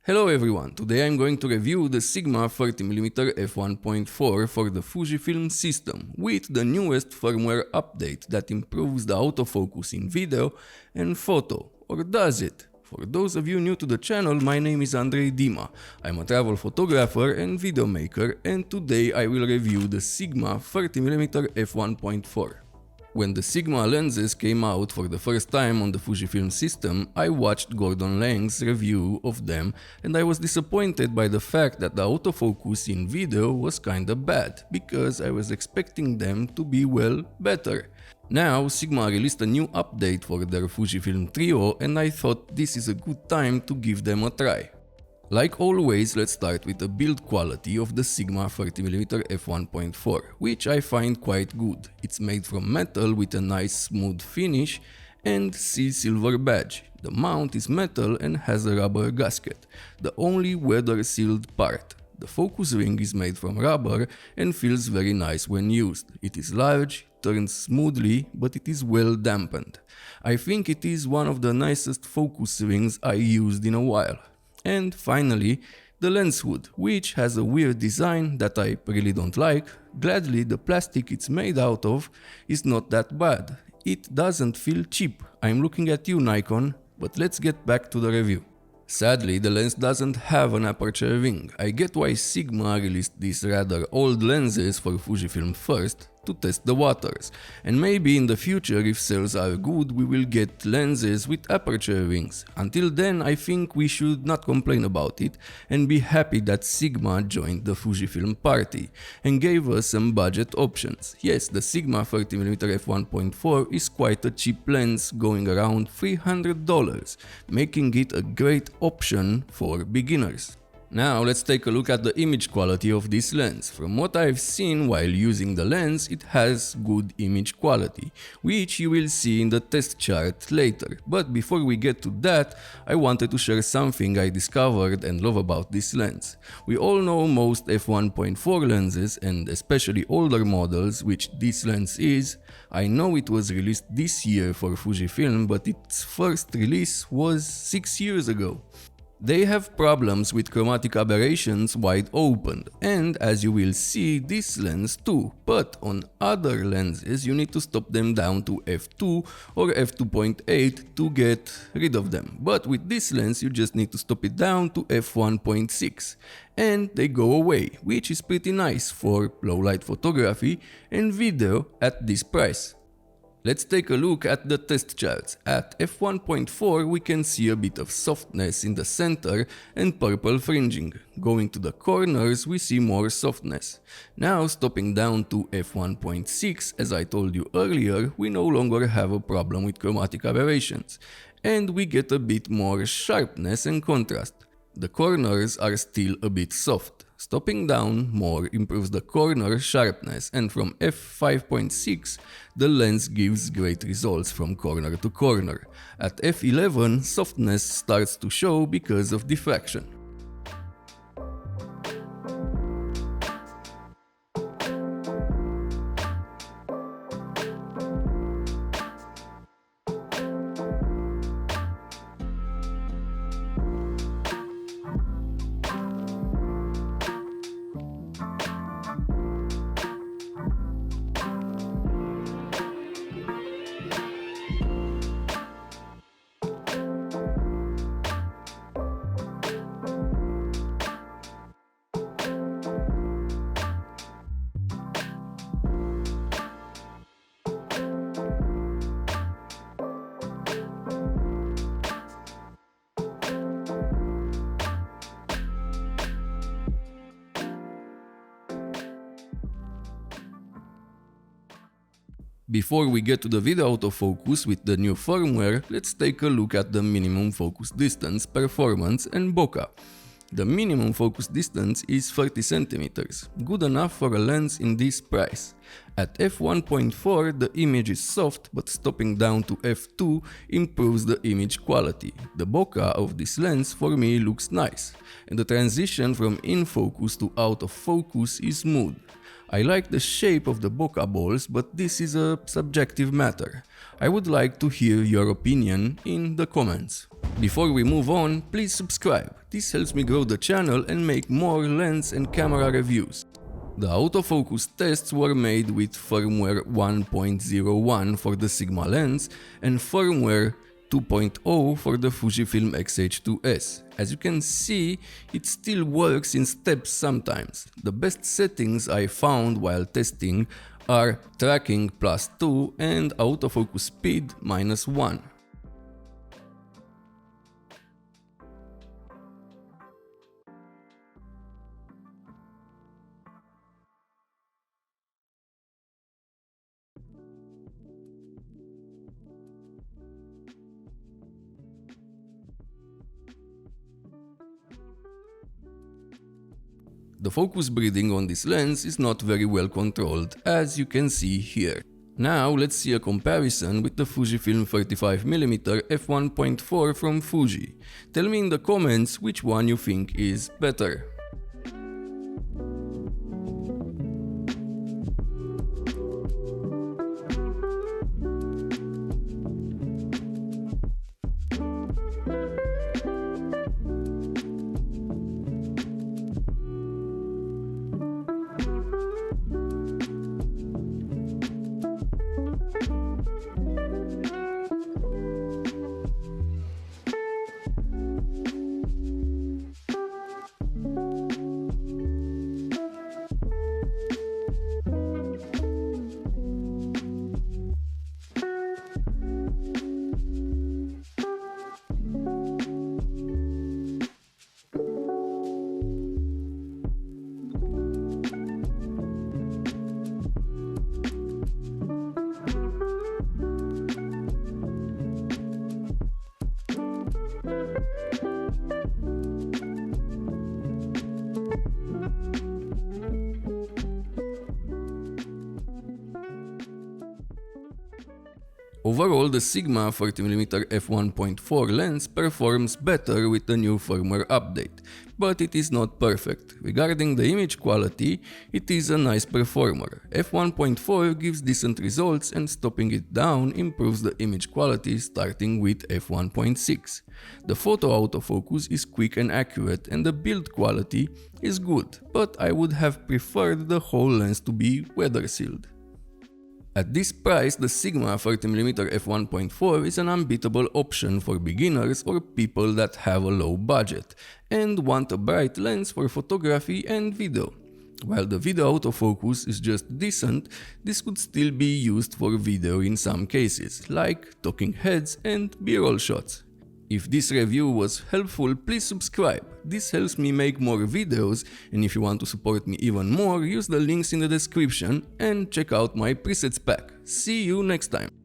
Hello everyone, today I'm going to review the Sigma 30mm f1.4 for the Fujifilm system with the newest firmware update that improves the autofocus in video and photo, or does it? For those of you new to the channel, my name is Andrei Dima. I'm a travel photographer and video maker, and today I will review the Sigma 30mm f1.4. When the Sigma lenses came out for the first time on the Fujifilm system, I watched Gordon Lang's review of them and I was disappointed by the fact that the autofocus in video was kinda bad, because I was expecting them to be well better. Now Sigma released a new update for their Fujifilm Trio and I thought this is a good time to give them a try. Like always, let's start with the build quality of the Sigma 30mm f1.4, which I find quite good. It's made from metal with a nice smooth finish and silver badge. The mount is metal and has a rubber gasket, the only weather sealed part. The focus ring is made from rubber and feels very nice when used. It is large, turns smoothly, but it is well dampened. I think it is one of the nicest focus rings I used in a while. And finally, the lens hood, which has a weird design that I really don't like. Gladly, the plastic it's made out of is not that bad. It doesn't feel cheap. I'm looking at you, Nikon, but let's get back to the review. Sadly, the lens doesn't have an aperture ring. I get why Sigma released these rather old lenses for Fujifilm first, to test the waters, and maybe in the future, if sales are good, we will get lenses with aperture rings. Until then, I think we should not complain about it and be happy that Sigma joined the Fujifilm party and gave us some budget options. Yes, the Sigma 30mm f1.4 is quite a cheap lens, going around $300, making it a great option for beginners. Now let's take a look at the image quality of this lens. From what I've seen while using the lens, it has good image quality, which you will see in the test chart later. But before we get to that, I wanted to share something I discovered and love about this lens. We all know most f1.4 lenses, and especially older models, which this lens is. I know it was released this year for Fujifilm, but its first release was 6 years ago. They have problems with chromatic aberrations wide open, and as you will see, this lens too, but on other lenses you need to stop them down to f2 or f2.8 to get rid of them, but with this lens you just need to stop it down to f1.6 and they go away, which is pretty nice for low light photography and video at this price. Let's take a look at the test charts. At f1.4 we can see a bit of softness in the center and purple fringing. Going to the corners we see more softness. Now stopping down to f1.6, as I told you earlier, we no longer have a problem with chromatic aberrations. And we get a bit more sharpness and contrast. The corners are still a bit soft. Stopping down more improves the corner sharpness, and from f5.6 the lens gives great results from corner to corner. At f11 softness starts to show because of diffraction. Before we get to the video autofocus with the new firmware, let's take a look at the minimum focus distance, performance and bokeh. The minimum focus distance is 30 cm, good enough for a lens in this price. At f1.4 the image is soft, but stopping down to f2 improves the image quality. The bokeh of this lens for me looks nice, and the transition from in focus to out of focus is smooth. I like the shape of the bokeh balls, but this is a subjective matter. I would like to hear your opinion in the comments. Before we move on, please subscribe. This helps me grow the channel and make more lens and camera reviews. The autofocus tests were made with firmware 1.01 for the Sigma lens and firmware 2.0 for the Fujifilm X-H2S. As you can see, it still works in steps sometimes. The best settings I found while testing are tracking +2 and autofocus speed -1. The focus breathing on this lens is not very well controlled, as you can see here. Now let's see a comparison with the Fujifilm 35mm f1.4 from Fuji. Tell me in the comments which one you think is better. Overall, the Sigma 30mm f1.4 lens performs better with the new firmware update, but it is not perfect. Regarding the image quality, it is a nice performer. f1.4 gives decent results and stopping it down improves the image quality starting with f1.6. The photo autofocus is quick and accurate and the build quality is good, but I would have preferred the whole lens to be weather sealed. At this price, the Sigma 30mm f1.4 is an unbeatable option for beginners or people that have a low budget and want a bright lens for photography and video. While the video autofocus is just decent, this could still be used for video in some cases, like talking heads and B-roll shots. If this review was helpful, please subscribe. This helps me make more videos, and if you want to support me even more, use the links in the description and check out my presets pack. See you next time!